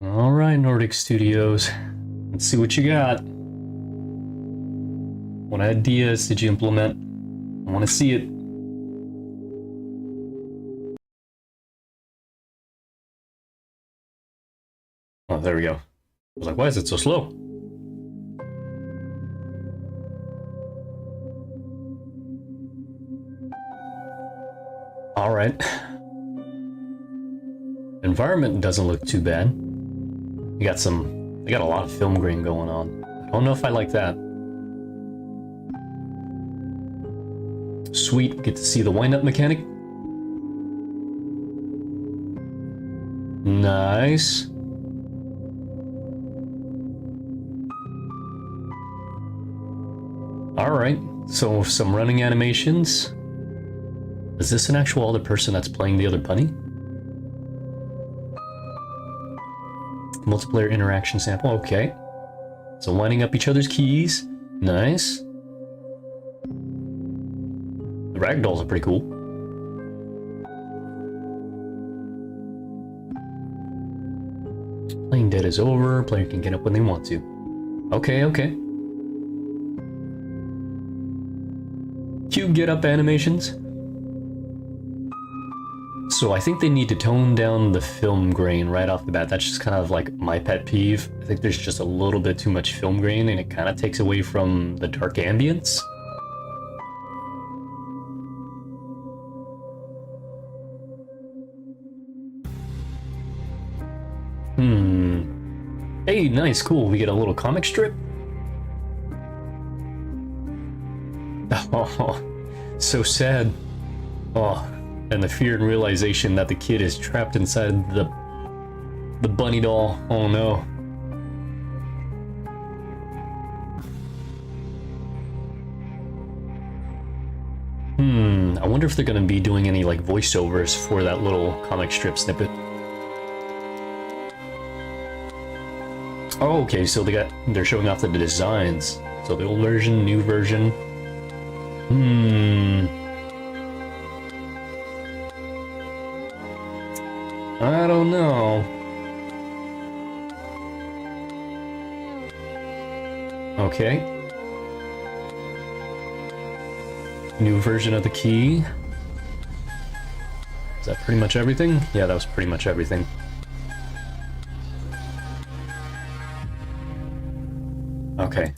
All right, Nordic Studios. Let's see what you got. What ideas did you implement? I want to see it. Oh, there we go. I was like, why is it so slow? All right. Environment doesn't look too bad. You got they got a lot of film grain going on. I don't know if I like that. Sweet, get to see the wind-up mechanic. Nice. Alright, so some running animations. Is this an actual other person that's playing the other bunny? Multiplayer interaction sample, okay. So lining up each other's keys. Nice. The ragdolls are pretty cool. Playing dead is over. Player can get up when they want to. Okay, okay. Cute get up animations. So I think they need to tone down the film grain right off the bat. That's just kind of like my pet peeve. I think there's just a little bit too much film grain and it kind of takes away from the dark ambience. Hey, nice, cool. We get a little comic strip. Oh, so sad. Oh, and the fear and realization that the kid is trapped inside the bunny doll. Oh no. I wonder if they're gonna be doing any like voiceovers for that little comic strip snippet. Oh, okay, so they're showing off the designs. So the old version, new version. I don't know. Okay. New version of the key. Is that pretty much everything? Yeah, that was pretty much everything. Okay.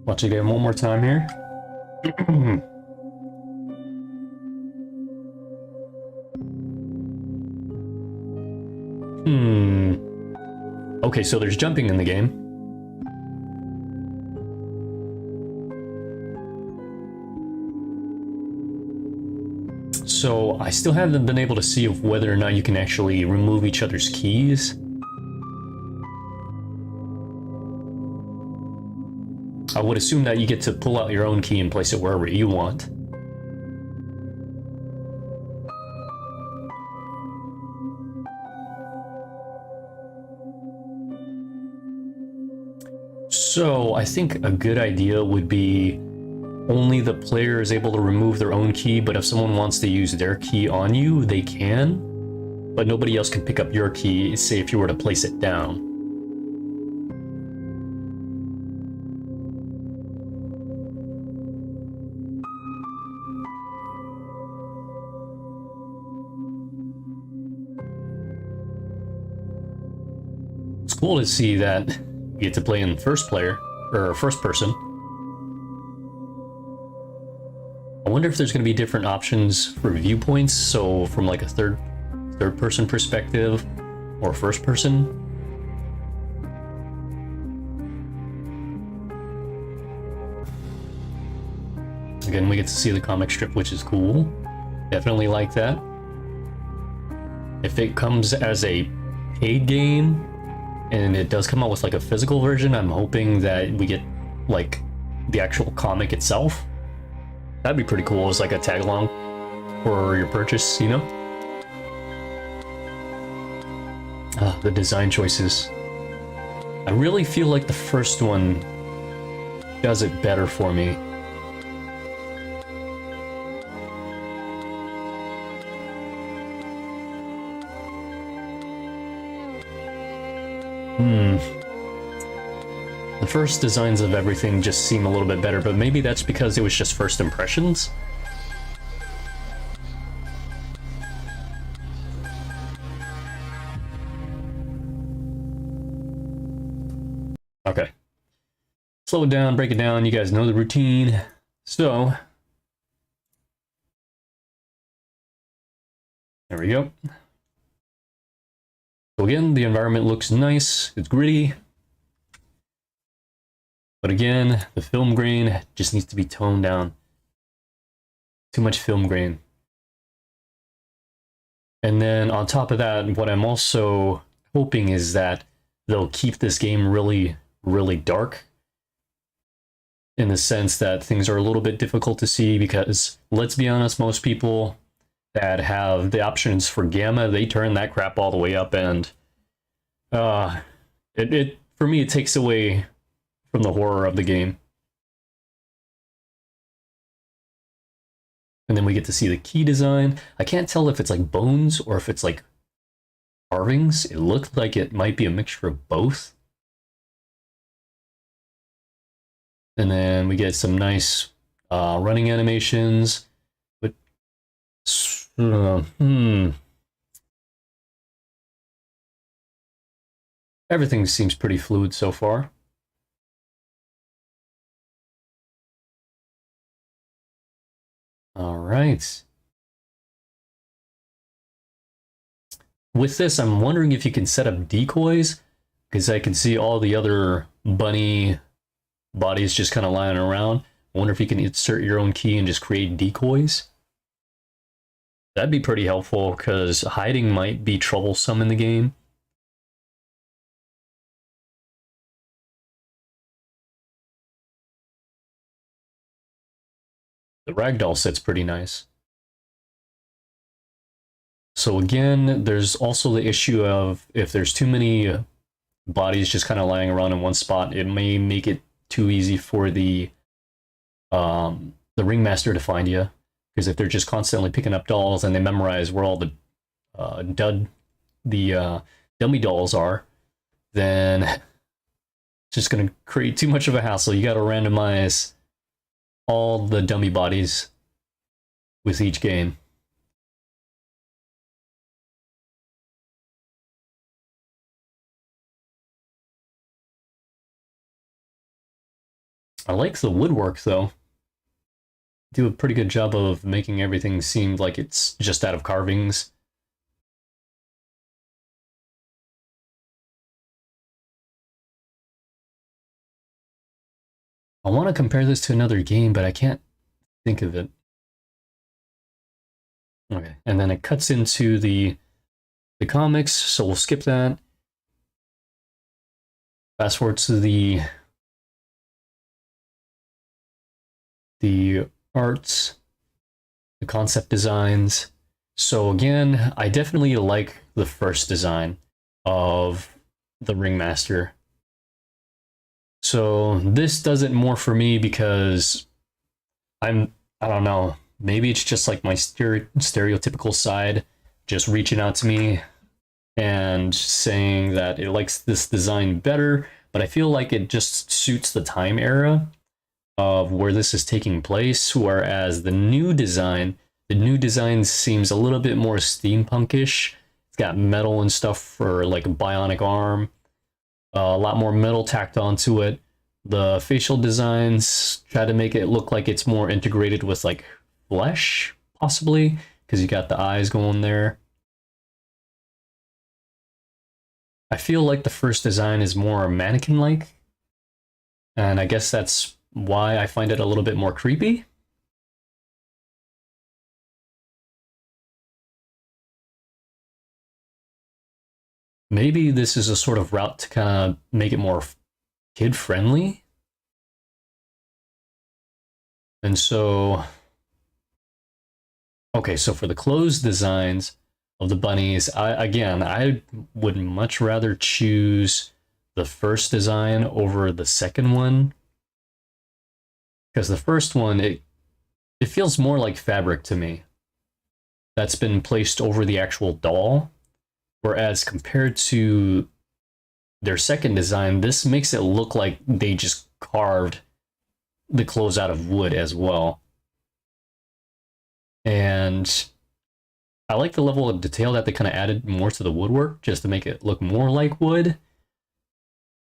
Watch the game one more time here. Okay, so there's jumping in the game. So I still haven't been able to see of whether or not you can actually remove each other's keys. I would assume that you get to pull out your own key and place it wherever you want. So I think a good idea would be only the player is able to remove their own key, but if someone wants to use their key on you, they can. But nobody else can pick up your key, say if you were to place it down. It's cool to see that you get to play in first player, or first person. I wonder if there's going to be different options for viewpoints, so from like a third person perspective or first person. Again, we get to see the comic strip, which is cool. Definitely like that. If it comes as a paid game and it does come out with like a physical version, I'm hoping that we get like the actual comic itself. That'd be pretty cool as like a tag along for your purchase, you know? The design choices. I really feel like the first one does it better for me. The first designs of everything just seem a little bit better, but maybe that's because it was just first impressions. Okay. Slow it down, break it down. You guys know the routine. So, there we go. So again, the environment looks nice. It's gritty. But again, the film grain just needs to be toned down. Too much film grain. And then on top of that, what I'm also hoping is that they'll keep this game really, really dark. In the sense that things are a little bit difficult to see because, let's be honest, most people that have the options for gamma, they turn that crap all the way up, and it for me, it takes away from the horror of the game. And then we get to see the key design. I can't tell if it's like bones or if it's like carvings. It looked like it might be a mixture of both. And then we get some nice running animations. But everything seems pretty fluid so far. All right. With this, I'm wondering if you can set up decoys, because I can see all the other bunny bodies just kind of lying around. I wonder if you can insert your own key and just create decoys. That'd be pretty helpful, because hiding might be troublesome in the game. The ragdoll set's pretty nice. So again, there's also the issue of if there's too many bodies just kind of lying around in one spot, it may make it too easy for the ringmaster to find you. Because if they're just constantly picking up dolls and they memorize where all the dummy dolls are, then it's just going to create too much of a hassle. You got to randomize all the dummy bodies with each game. I like the woodwork though. Do a pretty good job of making everything seem like it's just out of carvings. I want to compare this to another game, but I can't think of it. Okay, and then it cuts into the comics, so we'll skip that. Fast forward to the arts, the concept designs. So again, I definitely like the first design of the Ringmaster. So this does it more for me because I don't know, maybe it's just like my stereotypical side just reaching out to me and saying that it likes this design better, but I feel like it just suits the time era of where this is taking place, whereas the new design seems a little bit more steampunkish. It's got metal and stuff for like a bionic arm, a lot more metal tacked onto it. The facial designs try to make it look like it's more integrated with like flesh, possibly, because you got the eyes going there. I feel like the first design is more mannequin-like, and I guess that's why I find it a little bit more creepy. Maybe this is a sort of route to kind of make it more kid-friendly. And so, okay, so for the clothes designs of the bunnies, I would much rather choose the first design over the second one. Because the first one, it feels more like fabric to me. That's been placed over the actual doll. Whereas compared to their second design, this makes it look like they just carved the clothes out of wood as well. And I like the level of detail that they kind of added more to the woodwork just to make it look more like wood.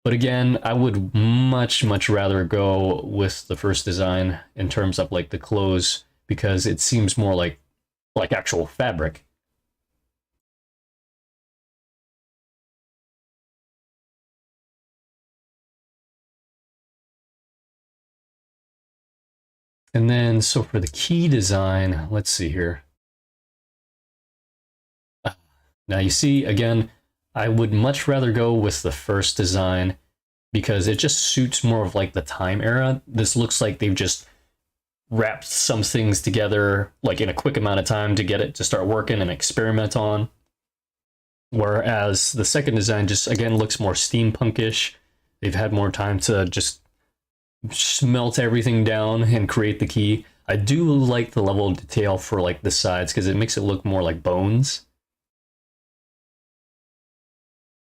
But again, I would much rather go with the first design in terms of like the clothes, because it seems more like actual fabric. And then, so for the key design, let's see here. Now you see, again, I would much rather go with the first design because it just suits more of like the time era. This looks like they've just wrapped some things together like in a quick amount of time to get it to start working and experiment on. Whereas the second design just, again, looks more steampunkish. They've had more time to just smelt everything down and create the key. I do like the level of detail for like the sides because it makes it look more like bones.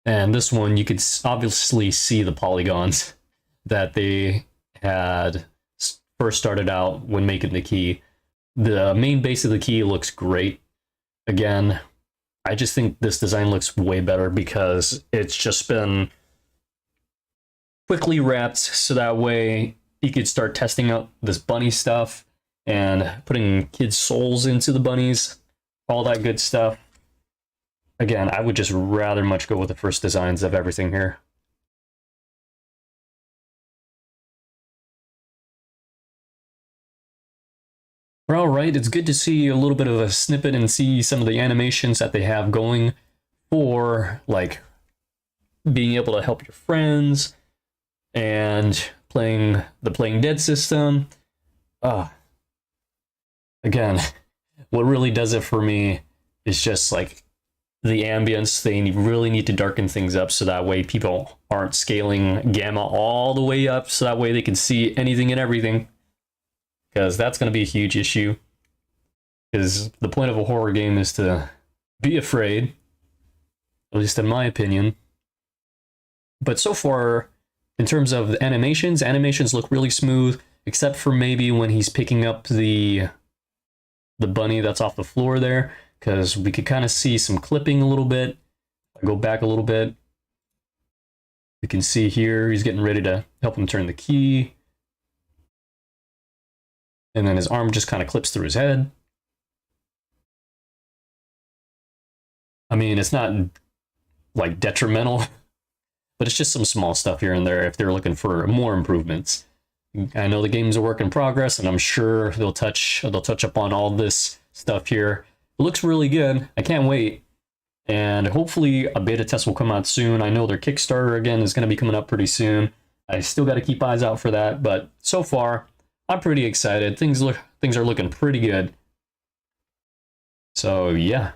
And this one, you could obviously see the polygons that they had first started out when making the key. The main base of the key looks great. Again, I just think this design looks way better because it's just been quickly wrapped so that way you could start testing out this bunny stuff and putting kids' souls into the bunnies, all that good stuff. Again, I would just rather much go with the first designs of everything here. Well, all right, it's good to see a little bit of a snippet and see some of the animations that they have going for, like, being able to help your friends and playing the Playing Dead system. Again, what really does it for me is just like the ambience. They really need to darken things up so that way people aren't scaling gamma all the way up so that way they can see anything and everything, because that's going to be a huge issue, because the point of a horror game is to be afraid, at least in my opinion. But so far, in terms of the animations look really smooth, except for maybe when he's picking up the bunny that's off the floor there, because we could kind of see some clipping a little bit. I go back a little bit. You can see here he's getting ready to help him turn the key. And then his arm just kind of clips through his head. I mean, it's not like detrimental, but it's just some small stuff here and there if they're looking for more improvements. I know the game's a work in progress, and I'm sure they'll touch upon all this stuff here. It looks really good. I can't wait. And hopefully a beta test will come out soon. I know their Kickstarter, again, is going to be coming up pretty soon. I still got to keep eyes out for that, but so far, I'm pretty excited. Things are looking pretty good. So yeah.